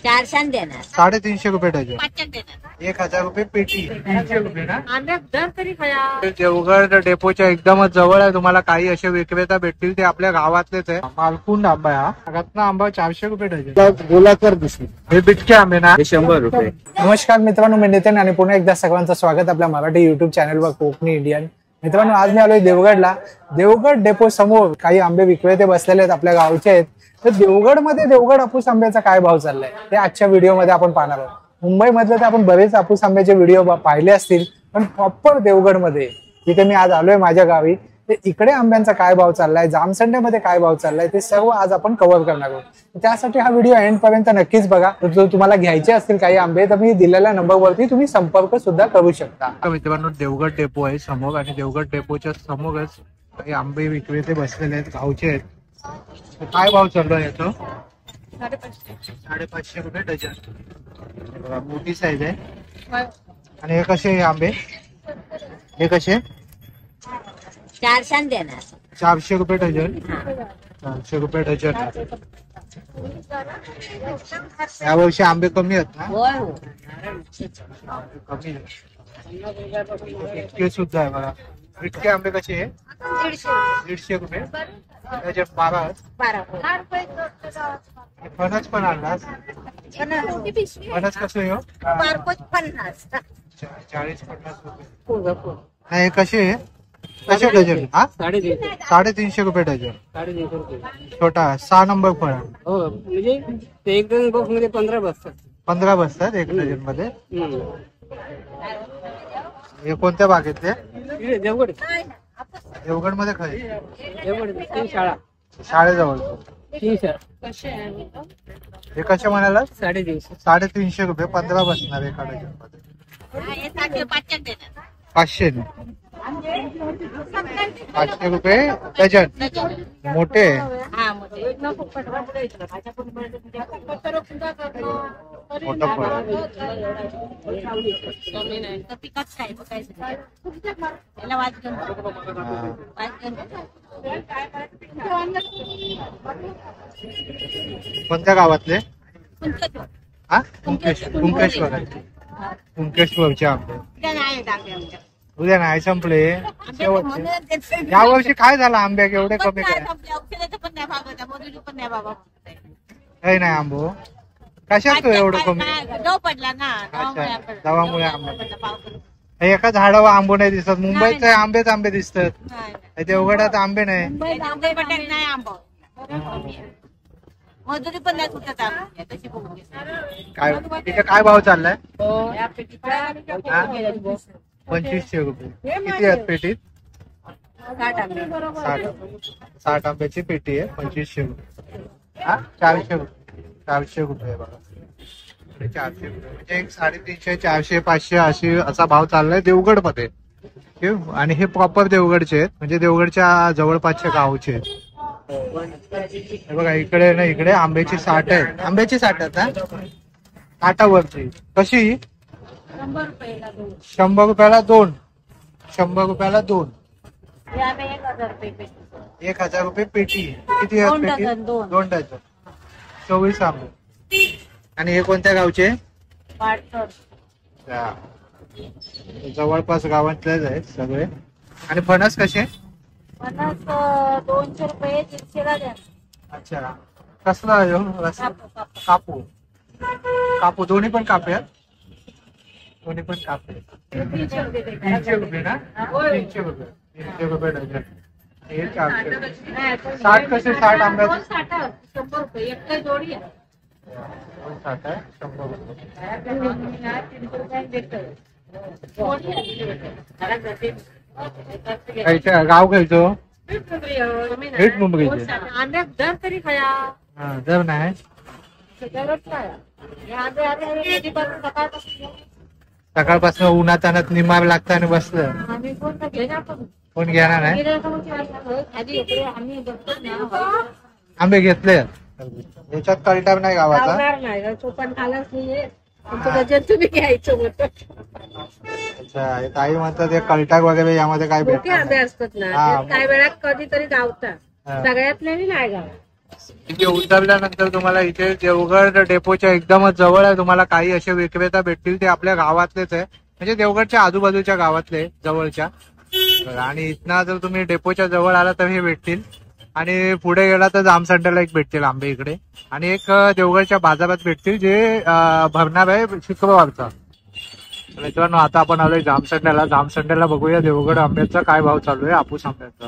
400 देणार. 350 रुपये डझन. 500 देणार. 1000 रुपये पेटी. 300 रुपये ना. आंबे दर तरी खया. देवगड डेपोच्या एकदमच जवळ आहे. तुम्हाला काही असे विक्रेता भेटतील ते आपल्या गावातलेच आहे. मालकुंड आंबा हा. रत्ना आंबा 400 रुपये डझन. गोलाकार दिसले. हे बिटके आंबे ना 100 रुपये. नमस्कार मित्रांनो, मी नितीन आणि पुन्हा एकदा सर्वांचं स्वागत आपल्या मराठी युट्यूब चॅनलवर कोकणी इंडियन. मित्रांनो, आज मी आलोय देवगडला. देवगड डेपो समोर काही आंबे विक्रेते बसलेले आहेत, आपल्या गावचे आहेत. तर देवगड मध्ये देवगड हापूस आंब्याचा काय भाव चाललाय ते आजच्या व्हिडिओमध्ये आपण पाहणार आहोत. मुंबई मधले तर आपण बरेच हापूस आंब्याचे व्हिडिओ पाहिले असतील, पण प्रॉपर देवगड मध्ये जिथे मी आज आलोय माझ्या गावी, ते इकडे आंब्यांचा काय भाव चाललाय, जामसंडेमध्ये काय भाव चाललाय, ते सर्व आज आपण कव्हर करणार आहोत. त्यासाठी हा व्हिडिओ एंड पर्यंत नक्कीच बघा. जर तुम्हाला घ्यायचे असतील काही आंबे तर मी दिलेल्या नंबरवरती तुम्ही संपर्क सुद्धा करू शकता. मित्रांनो, देवगड डेपो आहे समोर आणि देवगड डेपोच्या समोरच काही आंबे विक्रेते बसलेले आहेत, गावचे आहेत. काय भाव चालू आहे याचा? 550 रुपये डझन. मोठी साईज आहे. आणि हे कसे आंबे? हे कसे? 400 देणार. 400 रुपये डझन. 400 रुपये डझन. यावर्षी आंबे कमी आहेत ना? होय हो. कमी इतके सुद्धा आहे बघा. इतके आंबे कसे आहे? 150 रुपये डझन. 12. फणस पण आणलास? फणस कसं आहे? 50. 40-50 रुपये. नाही, कसे आहे? कसे डझन? हा, 350 रुपये डझन. छोटा 6 नंबर फळ. हो, म्हणजे ते एक डझन बॉक्स मध्ये 15 बसतात. 15 बसतात एक डझन मध्ये. हे कोणत्या बागेतले? देवगड. देवगड मध्ये खाय? देवगड शाळा. शाळेजवळ. 300. हे कसे म्हणाला? 350. 350 रुपये. 15 बसणार एका डझन मध्ये. 500 रुपये डझन. मोठे. मोठं फळ. कोणत्या गावातले? हा, कुंकेश्वर. कुंकेश्वरचे आंबे उद्या नाही संपले. या वर्षी काय झालं आंब्या एवढे कमी काय? काही नाही आंबो. कशात एवढं कमी? पडला ना. अच्छा, दवामुळे आंबा. एका झाडावर आंबो नाही दिसत. मुंबईत आंबे दिसतात. देवगडात आंबे नाही. नाही आंबा. मजुरी पण नाही कुठं. काय तिथे काय भाव चाललाय? 2500 रुपये. किती आहेत पेटीत? 60 आंब्याची पेटी आहे. 2500 रुपये. हा, 400 रुपये बघा. 400 रुपये म्हणजे एक 350, 400, 500 असा भाव चाललाय देवगड मध्ये. आणि हे प्रॉपर देवगडचे आहेत, म्हणजे देवगडच्या जवळपासच्या गावचे आहेत. बघा इकडे ना, इकडे आंब्याची 60 आहेत. आंब्याची 60 आहेत ना, 60वरची. कशी? 100 रुपयाला 2. 100 रुपयाला 2. 1000 रुपये पेटी. किती आहेत पेटी? 2 डझन. 24 आंबे. आणि हे कोणत्या गावचे? जवळपास गावातलेच आहेत सगळे. आणि फणस कसे? 200 रुपये 300 द्या. अच्छा, कसला? कापू. कापू दोन्ही पण कापे आहेत. दोन्ही पण कापे. 300 रुपये ना? 300 रुपये. 300 रुपये डझन. हे 400. 60 कसे? 60 आंब्याचे 100 रुपये. एक जोडी आहे. 60 आहे. 100 रुपये. खायचं गाव खायचो? हेट मुंबईचे. आंबे दर तरी खया. हा, दर नाही. सकाळपासून उन्हात आणत निमार लागतं आणि बसलं. कोण घेणार नाही? आंबे घेतले. याच्यात कळटार नाही गावाचा. तुम्ही घ्यायचं होतं. अच्छा, ताई म्हणतात ते कळटाक वगैरे यामध्ये काय भेटत आंबे असतात ना, काही वेळा कधीतरी गावतात. सगळ्यात नाही गाव. इथे उतरल्यानंतर तुम्हाला इथे देवगड डेपोच्या एकदमच जवळ आहे तुम्हाला काही असे विक्रेता भेटतील ते आपल्या गावातलेच आहे म्हणजे देवगडच्या आजूबाजूच्या गावातले जवळच्या. आणि इथनं जर तुम्ही डेपोच्या जवळ आला तर हे भेटतील आणि पुढे गेला तर जामसंड्याला एक भेटतील आंबे इकडे आणि एक देवगडच्या बाजारात भेटतील जे भरणार आहे शुक्रवारचा. मित्रांनो आता आपण आलोय जामसंड्याला बघूया देवगड आंब्याचा काय भाव चालू आहे हापूस आंब्याचा.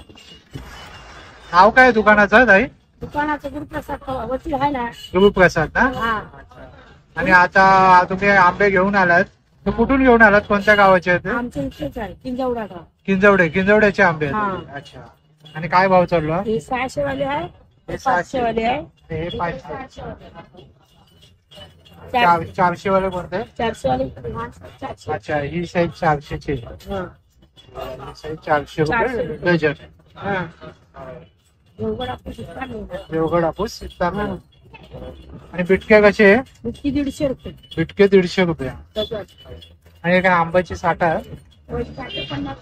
नाव काय दुकानाचं ताई? दुकानाचं गुरुप्रसाद वरती आहे ना. गुरुप्रसाद ना. हा. आणि आता तुम्ही आंबे घेऊन आलात तर कुठून घेऊन आलात कोणत्या गावाचे आहेत? आमच्या इथेच आहे किंजवडा गाव. किंजवड्याचे आंबे आहेत. हा. अच्छा. आणि काय भाव चालू आहे? हे 600 वाले आहे, हे 500 वाले आहे, हे 500. 400 400 वाले कोणते? वाले 400. अच्छा ही साईज 400ची. हा. साईज 400 रुपये डझन. हा. देवगड हापूस इतका मिळणार. देवगड हापूस इतका मिळणार. आणि बिटके कसे आहे? इतकी 150 रुपये बिटके 150 रुपये. डझन. आणि काय आंब्याची साठा आहे? 50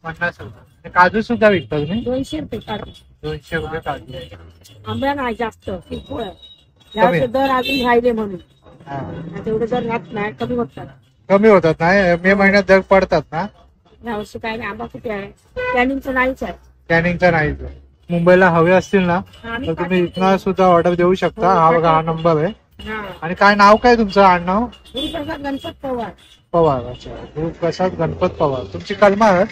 50 रुपये. काजू सुद्धा विकता तुम्ही? 200 रुपये काढतो. 200 रुपये काजू. आंबा नाही जास्त किरकोळ आहे. याचे दर अजून राहिले म्हणून हा. तेवढे दर राहत नाही, कमी होतात. कमी होतात ना मे महिन्यात दर पडतात ना. यावर्षी काय नाही, आंबा कुठे आहे? कॅनिंगचं नाहीच आहे. कॅनिंगचा नाही. मुंबईला हवे असतील ना तर तुम्ही इथनं सुद्धा ऑर्डर देऊ शकता. हा बघा हा नंबर आहे. हा. आणि काय नाव काय तुमचं आडनाव? गुरुप्रसाद गणपत पवार. पवार. अच्छा गुरुप्रसाद गणपत पवार. तुमची कलमा आहे?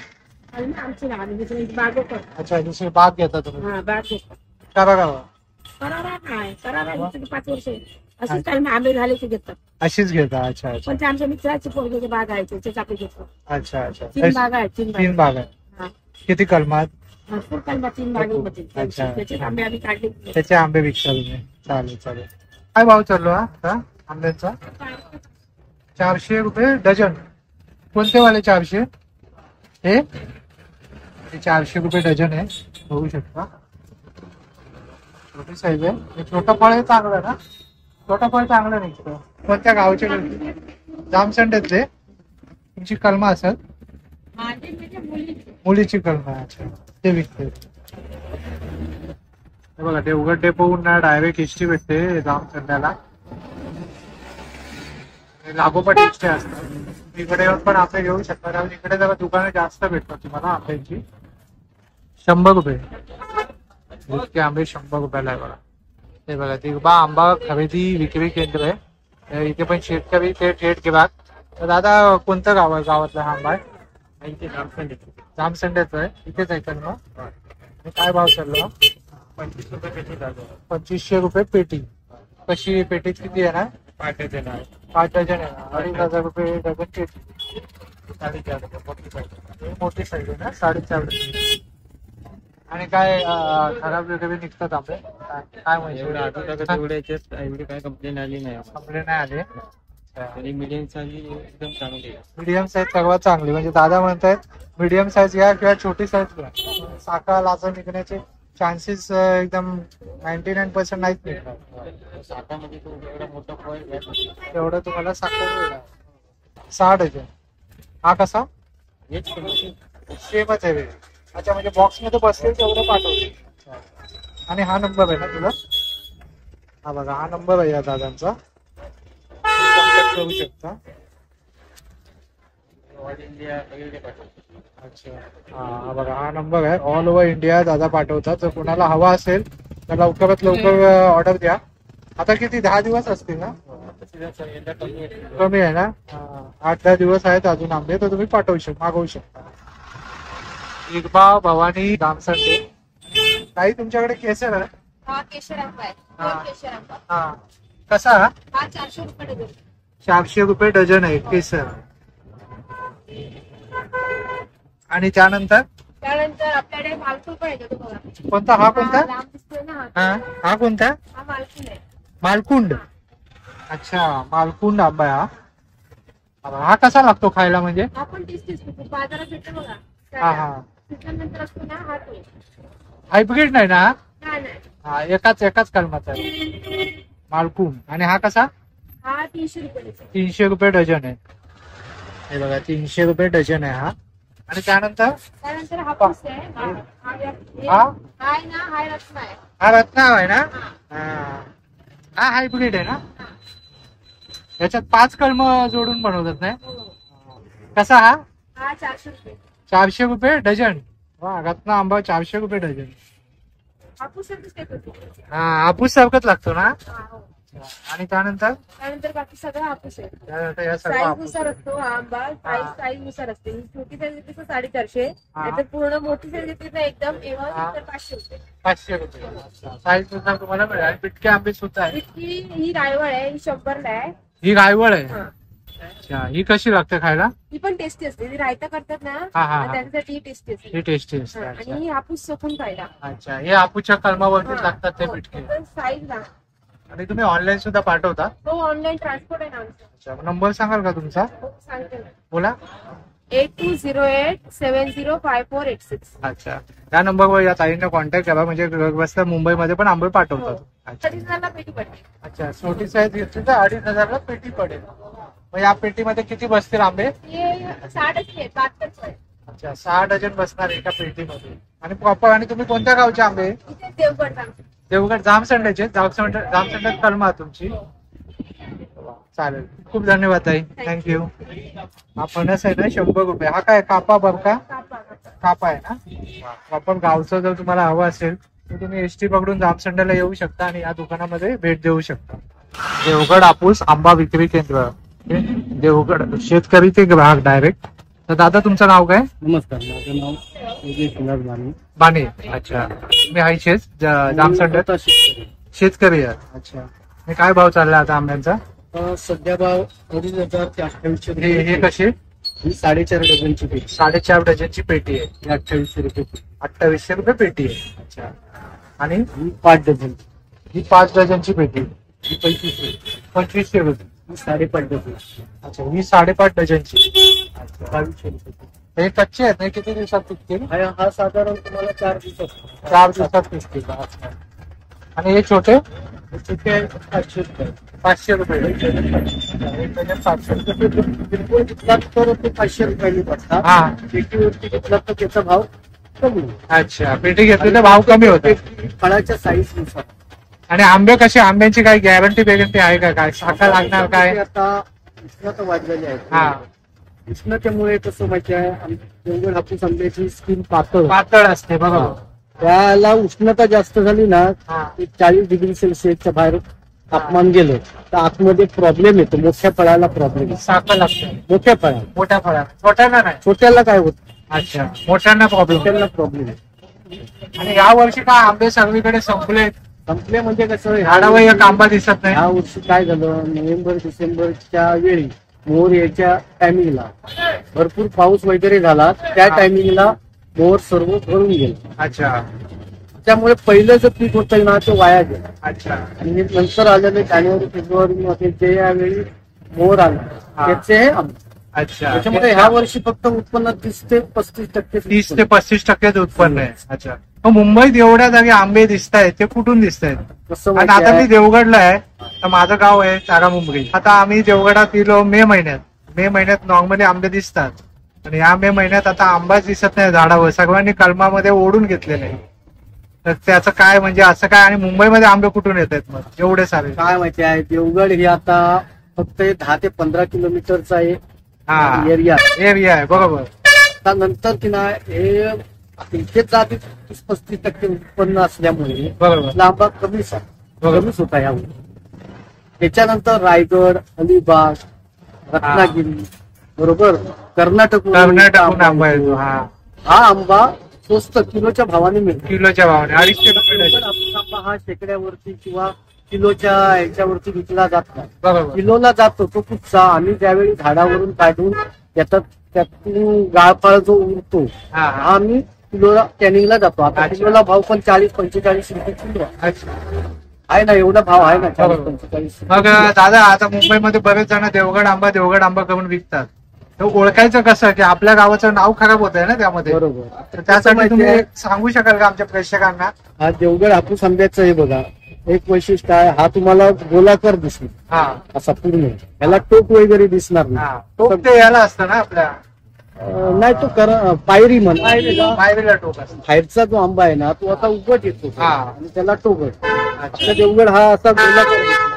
आमची ना आम्ही दुसरी बाग करतो. अच्छा दुसरी बाग घेता तुम्ही? हा बाग घेतो. करागावा. करारा नाही, करारा 5 वर्ष अशीच काही आंबे झाले की घेतात. अशीच घेता. अच्छा अच्छा. पण ते आमच्या मित्राची पोरगे बाग आहे त्याच्याच आपण घेतो. अच्छा अच्छा. 3 बाग आहेत. 3 बाग आहे. हा. किती कलमात? भरपूर कलमा 3 बागेमध्ये. अच्छा. त्याचे आंबे आम्ही काढले. त्याचे आंबे विकता तुम्ही? चालेल चालेल. काय भाव चालू हा आता आंब्याचा? 400 रुपये डझन. कोणते वाले 400? हे 400 रुपये डझन आहे. बघू शकता छोटी साईज आहे. हे छोटं फळ आहे चांगलं ना. छोटं फळ चांगलं निघतं. कोणत्या गावचे? जामसंड्यातले. तुमची कलमा असेल? मुलीची कलमा. अच्छा ते विकते. बघा देवगड डेपोहून ना डायरेक्ट इष्टी भेटते जामसंड्याला. लागोपाठ इष्टे असतात. इकडे येऊन पण आंबे घेऊ शकता कारण इकडे जरा दुकानं जास्त भेटतात तुम्हाला आंब्याची. 100 रुपये इतके आंबे 100 रुपयाला आहे बघा. हे बघा दिगबा आंबा खरेदी विक्री केंद्र आहे. इथे पण शेतकरी ते थेट गिराक. तर दादा कोणतं गाव आहे? गावातला हा आंबा आहे? जामसंड्याचं आहे. इथेच आहे तर मग. काय भाव चाललो? 25 रुपये पेटी जातो. 2500 रुपये पेटी. कशी पेटीत किती येणार? 5 डझन आहे. 5 डझन येणार. 2500 रुपये डझन पेटी. 4.5 रुपये मोठी पाहिजे. मोठी साईज आहे ना 4.5. आणि काय खराब वगैरे निघतात आंबे? काय म्हणजे एवढं आता एवढी काय कंप्लेंट आली नाही. कंप्लेंट नाही आले. तरी मीडियम साईज एकदम चांगली आहे. मीडियम साईज सर्वात चांगली. म्हणजे दादा म्हणतायत मीडियम साईज घ्या किंवा छोटी साईज घ्या. साखर लाचा निघण्याचे चान्सेस एकदम 99% नाहीच निघणार. साठामध्ये तो एवढा मोठा फळ घ्या तेवढं तुम्हाला साखर 6 डझन. हा कसा? हेच सेमच आहे. अच्छा म्हणजे बॉक्स मध्ये बसले तेवढं पाठवते. आणि हा नंबर आहे ना तुला? हा बघा हा नंबर आहे या दादांचा. कॉन्टॅक्ट करू शकता. ऑल इंडिया सगळीकडे पाठवतो. अच्छा हा बघा हा नंबर आहे. ऑल ओव्हर इंडिया दादा पाठवतात. जर कोणाला हवा असेल तर लवकरात लवकर ऑर्डर द्या. आता किती 10 दिवस असतील ना? कमी आहे ना. 8-10 दिवस आहेत अजून आंबे तर तुम्ही मागवू शकता. इकबा भवानी जामसंडे. काही तुमच्याकडे केसर आहे? हा केशर आंबा आहे. हा. केशर आंबा हा कसा? हा 400 रुपये डझन. 400 रुपये डझन आहे केसर. आणि त्यानंतर आपल्याकडे मालफूल पण येतो बघा. कोणता? हा कोणता? लांब दिसतोय ना हा कोणता? हा मालफूल आहे. मालकुंड. अच्छा मालकुंड आंबा आहे हा. हा कसा लागतो खायला म्हणजे? हा पण 30 रुपये बाजारात भेटतो बघा. हा हा त्याच्यानंतर असतो ना हा तो. हायब्रिड नाही ना? नाही. हा एकाच कलमाचा आहे मालकुंड. आणि हा कसा? हा 300 रुपये डझन. 300 रुपये डझन आहे. हे बघा 300 रुपये डझन आहे हा. आणि त्यानंतर हापूस आहे. हा हाय ना हाय रत्ना आहे. हा रत्नाव आहे ना? हा हायब्रिड आहे ना? याच्यात 5 कलम जोडून बनवतात नाही? कसा हा? हा 400 रुपये. 400 रुपये डझन. वा, रत्ना आंबा 400 रुपये डझन. हापूस सर्विस काय करतो? हा, हापूस सारखंच लागतो ना? हा, हो. आणि त्यानंतर त्यानंतर बाकी सगळं हापूस आहे. त्यानंतर या सगळं साईज हापूस. नुसार असतो हा आंबा. साईज नुसार असते. ही छोटी साईज येते तर 450. हा. नाहीतर पूर्ण मोठी साईज येते तर एकदम एव्हन हा. तर 500 रुपये. 500 रुपये. साईज नुसार तुम्हाला मिळेल. आणि पिटके आंबे सुद्धा आहे. इतकी ही रायवळ आहे, ही 100 ला आहे. ही रायवळ आहे. हा. अच्छा, ही कशी लागते खायला? ही पण टेस्टी असते. जी रायता करतात ना हा, हा. त्यांच्यासाठी ही टेस्टी असते. ही टेस्टी असते. हा, अच्छा. आणि ही हापूस सोकून खायला. अच्छा, हे हापूसच्या कलमावरती लागतात ते पिटके. साईज ना आणि तुम्ही ऑनलाईन सुद्धा पाठवता? हो, ऑनलाईन ट्रान्सपोर्ट आहे ना आमचा. अच्छा, नंबर सांगाल का तुमचा? हो, सांगते ना. बोला. 8208705486. अच्छा, या नंबरवर या ताईंना कॉन्टॅक्ट करा. म्हणजे बसता मुंबईमध्ये पण आंबे पाठवतात. अच्छा. 30,000 ला पेटी पडते. अच्छा, छोटी साईज घेतली तर 2,500 ला पेटी पडेल. मग या पेटीमध्ये किती बसतील आंबे? हे 60 आहे, 72 आहे. अच्छा, 6 डझन बसणार एका पेटीमध्ये. आणि प्रॉपर. आणि तुम्ही कोणत्या गावचे आंबे? इथे देवगड आमचे. देवगड जामसंड्याचे? जामसंड्यात कलम आहे तुमची? चालेल, खूप धन्यवाद ताई. थँक्यू. हा फणस आहे ना 100 रुपये. हा काय कापा बरका? कापा आहे ना? प्रॉपर गावचं जर तुम्हाला हवं असेल तर तुम्ही एसटी पकडून जामसंड्याला येऊ शकता आणि या दुकानामध्ये भेट देऊ शकता. देवगड हापूस आंबा विक्री केंद्र. देवगड शेतकरी ते ग्राहक डायरेक्ट. तर दादा तुमचं नाव काय? नमस्कार, माझं नाव योगेश विलास बाणे. बाणे. अच्छा, मी हायचेच जामसंड्यात शेतकरी आहे. अच्छा, हे काय भाव चालला आता आंब्यांचा? सध्या भाव 2,500 ते 2800 हे रुपये. कशी? ही 4.5 डझनची पेटी. 4.5 डझनची पेटी आहे. ही 2800 रुपये. 2800 रुपये पेटी आहे. अच्छा, आणि ही 5 डझन. ही 5 डझनची पेटी ही 2500. 2500 रुपये. ही 5.5 डझन. अच्छा, ही 5.5 डझनची. 2200 रुपये. हे कच्चे आहेत ना? किती दिवसात पिकतील? हा साधारण तुम्हाला 4 दिवसात. 4 दिवसात पिकतील. अच्छा. आणि हे छोटे? छोटे आहे 500 रुपये. 500 रुपये. एक डझन 500 रुपये. बिलकुल घेतला तर ते 500 रुपयांनी पडतात. हा. पेटीवरती घेतला तर त्याचा भाव कमी होतो. अच्छा, पेटी घेतली तर भाव कमी होतो. फळाच्या साईज नुसार. आणि आंबे कसे? आंब्यांची काही गॅरंटी बेरंटी आहे का? काय साखर लागणार काय? आता उष्णता वाढलेली आहे. हा, उष्णतेमुळे कसं माहिती आहे, देवगड हापूस आंब्याची स्किन पातळ. पातळ असते बरोबर. त्याला उष्णता जास्त झाली ना, हा. 40 डिग्री सेल्सिअसच्या बाहेर तापमान गेलं तर आतमध्ये प्रॉब्लेम येतो. मोठ्या फळाला प्रॉब्लेम येतो. साखर लागते मोठ्या फळाला. मोठ्या फळा, छोट्यांना नाही. छोट्याला काय होत? अच्छा, मोठ्यांना प्रॉब्लेम. छोट्याला प्रॉब्लेम येतो. आणि या वर्षी काय आंबे सगळीकडे संपले? संपले म्हणजे कसं, झाडावर एक आंबा दिसत नाही. ह्या वर्षी काय झालं, नोव्हेंबर डिसेंबरच्या वेळी मोर याच्या टायमिंगला भरपूर पाऊस वगैरे झाला. त्या टायमिंगला मोर सर्व भरून गेले. अच्छा, त्यामुळे पहिलं जे पीक होतं ना ते वाया गेलं. अच्छा. आणि नंतर आलेलं जानेवारी फेब्रुवारी मध्ये जे यावेळी मोर आला त्याचे हे आंबे. अच्छा, त्याच्यामुळे ह्या वर्षी फक्त उत्पन्न 30 ते 35% 30 ते 35% उत्पन्न आहे. अच्छा, मग मुंबईत एवढ्या जागी आंबे दिसत आहेत ते कुठून दिसत आहेत? कसं आणि माहिती आता मी आहे, देवगडला आहे तर माझं गाव आहे चारा मुंबई. आता आम्ही देवगडात गेलो मे महिन्यात नॉर्मली आंबे दिसतात. आणि या मे महिन्यात आता आंबाच दिसत नाही झाडावर. सगळ्यांनी कलमामध्ये ओढून घेतलेले आहे. तर त्याचं काय म्हणजे असं काय? आणि मुंबईमध्ये आंबे कुठून येत आहेत मग एवढे सारे? काय माहिती आहे, देवगड हे आता फक्त 10 ते 15 किलोमीटरचा हा, एरिया एरिया आहे बरोबर. नंतर की ना हे इथेच जाती 30-35% उत्पन्न असल्यामुळे बरोबर. लांबा कमीच होता यावर. त्याच्यानंतर रायगड, अलिबाग, रत्नागिरी बरोबर कर्नाटकहून आंबा येतो. हा, हा आंबा स्वस्त किलोच्या भावाने मिळतो. किलोच्या भावाने 250 रुपये. हापूस आंबा हा शेकड्यावरती किंवा किलोच्या ह्याच्यावरती विकला जात नाही. बरोबर. किलोला जातो तो कुठचा. आम्ही ज्यावेळी झाडावरून काढून त्यातून गाळफाळ जो उरतो हा, हा आम्ही किलोला कॅनिंगला जातो. आता अच्छा. किलोला भाव पण 40-45 रुपये किलो अच्छा. आहे ना. एवढा भाव आहे ना 40-45. मग दादा आता मुंबईमध्ये बरेच जण देवगड आंबा करून विकतात. तर ओळखायचं कसं की आपल्या गावाचं नाव खराब होत आहे ना त्यामध्ये? बरोबर. तर त्यासाठी तुम्ही सांगू शकाल का आमच्या प्रेक्षकांना? हा देवगड हापूस आंब्याचं हे बघा एक वैशिष्ट्य आहे. हा तुम्हाला गोलाकार दिसणार हा, असा पूर्ण. याला टोक वगैरे दिसणार नाही. हा, टोक ते याला असतं ना आपल्या नाही तो पायरी म्हणा पायरीला टोक असतं. बाहेरचा जो आंबा आहे ना तो आता उगट येतो हा. आणि त्याला टोकट. आता देवगड हा असा गोलाकार दिसला.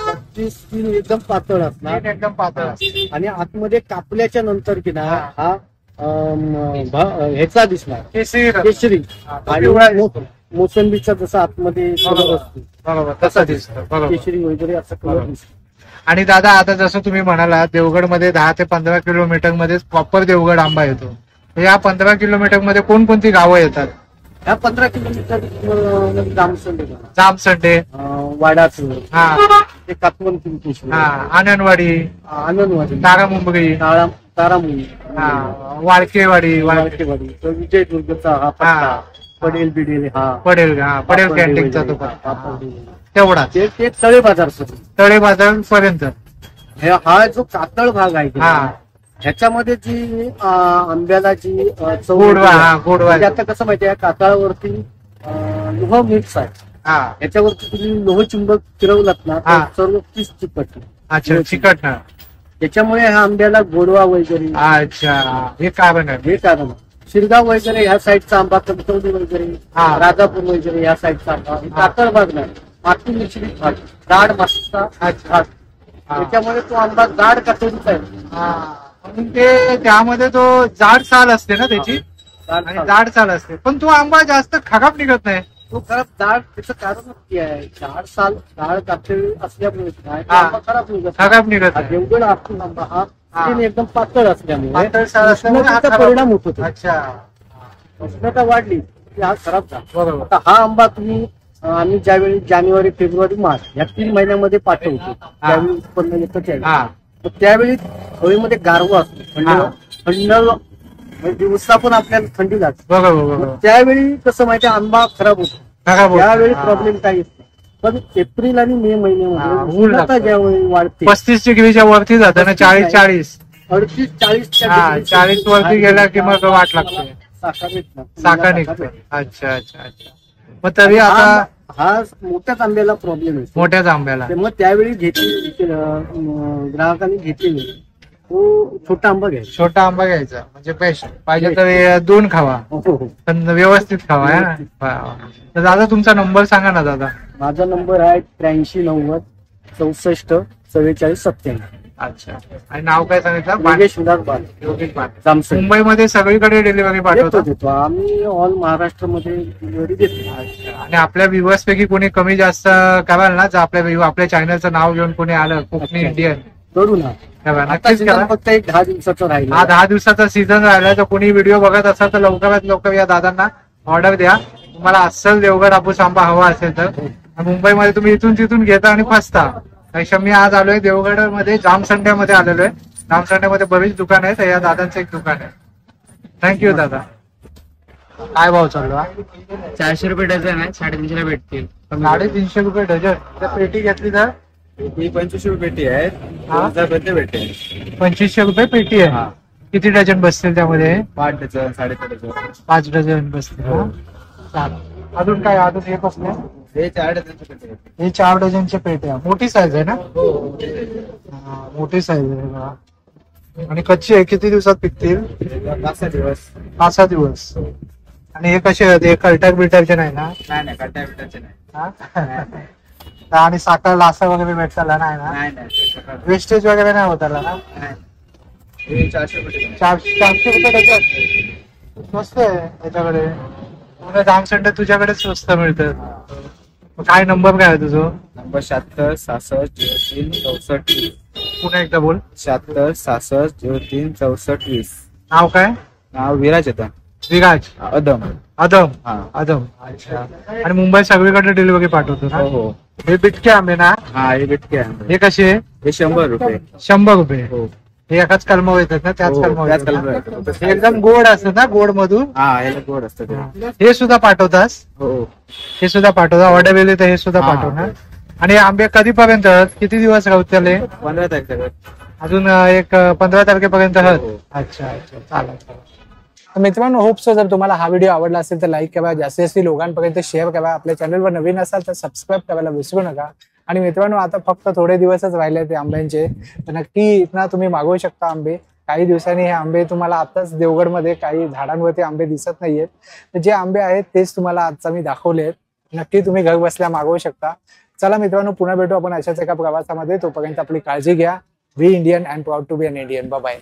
त्याची स्किन एकदम पातळ असणार एकदम पातळ असते. आणि आतमध्ये कापल्याच्या नंतर की ना हा ह्याचा दिसणार केशरी आणि मोसंबीचा जसा आतमध्ये कलर असतो बरोबर तसा दिसतो. बरोबर. केशरी वगैरे असा कलर दिसतो. आणि दादा आता जसं तुम्ही म्हणाला देवगड मध्ये 10 ते 15 किलोमीटर मध्ये प्रॉपर देवगड आंबा येतो. या 15 किलोमीटर मध्ये कोणकोणती गावं येतात? ह्या 15 किलोमीटर जामसंडे, वाडाचं हा ते कातवन किंकेश्वर, हा आनंदवाडी, आनंदवाडी, तारामुंबरी, तारामुंबरी, वाळकेवाडी, वाळकेवाडी, विजयदुर्गचा हा पट्टा, पडेल बिडेल हा पडेल कॅन्टीनचा तो तेवढा ते तळे बाजार तळे बाजार पर्यंत. हा जो कातळ भाग आहे हा ह्याच्यामध्ये जी आंब्याला जी चव गोडवा म्हणजे आता कसं माहितीये कातळावरती लोह मिक्स आहे. हा ह्याच्यावरती तुम्ही लोह चुंबक फिरवलात ना तर सर्व तीच चिकट. अच्छा चिकट ना. त्याच्यामुळे ह्या आंब्याला गोडवा वगैरे. अच्छा हे कारण आहे. हे कारण शिरगाव वगैरे ह्या साईडचा आंबा, कणकवली वगैरे, राजापूर वगैरे ह्या साईडचा आंबा कातळ भाग नाही, माती मिश्रित भाग, जाड मातीचा भाग. त्याच्यामुळे तो आंबा जाड कातळीचा आहे. म्हणून ते त्यामध्ये तो जाड साल असते ना त्याची आणि जाड साल असते. पण तो आंबा जास्त खराब निघत नाही. तो खराब जाड त्याचं कारण नक्की आहे. जाड साल जाड कातळी असल्यामुळे खराब निघत नाही. देवगड आपण आंबा हा एकदम पातळ असल्यामुळे परिणाम होतो. अच्छा उष्णता वाढली की हा खराब झाला. बरोबर. आता हा आंबा तुम्ही आम्ही ज्यावेळी जानेवारी, फेब्रुवारी, मार्च या 3 महिन्यामध्ये पाठवतो त्यावेळी उत्पन्न येतं त्यावेळी. त्यावेळी हवेमध्ये गारवा असतो, थंड म्हणजे दिवसा पण आपल्याला थंडी लागते. बरोबर. त्यावेळी कसं माहिती आंबा खराब होतो. त्यावेळी प्रॉब्लेम काही असतो. पण एप्रिल आणि मे महिन्यामध्ये उष्णता ज्यावेळी वाढते 35 डिग्रीच्या वरती जातं ना. 40 40 वरती गेला की मग वाट लागते. साखर निघते. अच्छा. मग तरी आता हा मोठ्याच आंब्याला प्रॉब्लेम आहे. मोठ्याच आंब्याला मग त्यावेळी ग्राहकांनी घेतलेले तो छोटा आंबा घ्यायचा. छोटा आंबा घ्यायचा म्हणजे बेस्ट. पाहिजे तर 2 खावा पण व्यवस्थित खावा. तर दादा तुमचा नंबर सांगा ना दादा. माझा नंबर आहे 83 90 64 44 97. अच्छा. आणि नाव काय सांगितलं? योगेश बाल. मुंबईमध्ये सगळीकडे डिलिव्हरी पाठवतो. आम्ही ऑल महाराष्ट्रामध्ये डिलिव्हरी देतो. आणि आपल्या व्ह्युअर्स पैकी कोणी कमी जास्त कराल ना, जर आपल्या चॅनलचं नाव घेऊन कोणी आलं कोकणी इंडियन करू ना. नक्कीच करा. फक्त 10 दिवसाचा राहील. हा 10 दिवसाचा सीझन राहिला. तर कोणी व्हिडिओ बघत असाल तर लवकरात लवकर या दादांना ऑर्डर द्या. तुम्हाला अस्सल देवगड हापूस आंबा हवा असेल तर. मुंबईमध्ये तुम्ही इथून तिथून घेता आणि फसता. त्यापेक्षा मी आज आलोय देवगड मध्ये जामसंड्यामध्ये आलेलो आहे. जामसंड्यामध्ये बरीच दुकान आहेत. या दादांचं एक दुकान आहे. थँक्यू दादा. काय भाव चालू आहे? 400 रुपये डझन आहे. 350 भेटतील. 350 रुपये डझन. पेटी घेतली तर ही 25 रुपये पेटी आहे. 2000 भेटेल. 2500 रुपये पेटी आहे. किती डझन बसतील त्यामध्ये? 5 डझन 5.5 डझन. 5 डझन बसतील. अजून काय? अजून हे बसले? हे 4 डझनचे पेटी आहे. हे 4 डझनचे पेटी आहे. मोठी साईज आहे ना? मोठी साईज आहे बघा. आणि कच्ची आहे. किती दिवसात पिकतील? 5-6 दिवस. 5-6 दिवस. आणि हे कसे आहेत? हे कलटर बिलटरचे नाही ना? नाही कट्ट्या बिट्याचे नाही. आणि साखर लासा वगैरे भेटताला नाही ना? नाही. वेस्टेज वगैरे नाही होताला ना? हे 400 रुपये. 400 रुपये डझन. स्वस्त आहे त्याच्याकडे. पुन्हा जामसंडे तुझ्याकडेच स्वस्त मिळतं. काय नंबर काय आहे तुझं? नंबर 76 66 03 64 20. पुन्हा एकदा बोल. 76 66 03 64 20. नाव काय? नाव विराज येतं. विराज अदम. अदम. हा. अदम. अच्छा. आणि मुंबई सगळीकडे डिलिव्हरी पाठवतो ना? हो. हे बिटके आंबे ना? हा हे भेटके आहे. हे कसे? हे 100 रुपये. 100 रुपये. हो. हे एकाच कलमावर येतात ना? त्याच हो, कलमावर त्याच येतात कलमावर ना? येतात. हे एकदम गोड असतं ना? गोड मधून. हा याला गोड असतं ते. हे सुद्धा पाठवतास? हो. हे सुद्धा पाठवता. ऑर्डर दिली तर हे सुद्धा हा. पाठवणार. आणि आंबे कधीपर्यंत किती दिवस राहत त्याले? 15 तारखेला. अजून एक 15 तारखेपर्यंत हत. हो. अच्छा. चालेल. तर मित्रांनो, होप सो जर तुम्हाला हा व्हिडिओ आवडला असेल तर लाईक करा, जास्तीत जास्त लोकांपर्यंत शेअर करा. आपल्या चॅनलवर नवीन असाल तर सबस्क्राईब करायला विसरू नका. आणि मित्रांनो, आता फक्त थोडे दिवसच राहिले ते आंब्यांचे, तर नक्की इथनं तुम्ही मागवू शकता आंबे. काही दिवसांनी हे आंबे तुम्हाला आताच देवगडमध्ये काही झाडांवरती आंबे दिसत नाहीयेत, तर जे आंबे आहेत तेच तुम्हाला आजचा मी दाखवले आहेत. नक्की तुम्ही घर बसल्या मागवू शकता. चला मित्रांनो, पुन्हा भेटू आपण अशाच एका प्रवासामध्ये. तोपर्यंत आपली काळजी घ्या. Be Indian and proud to be an Indian. Bye bye.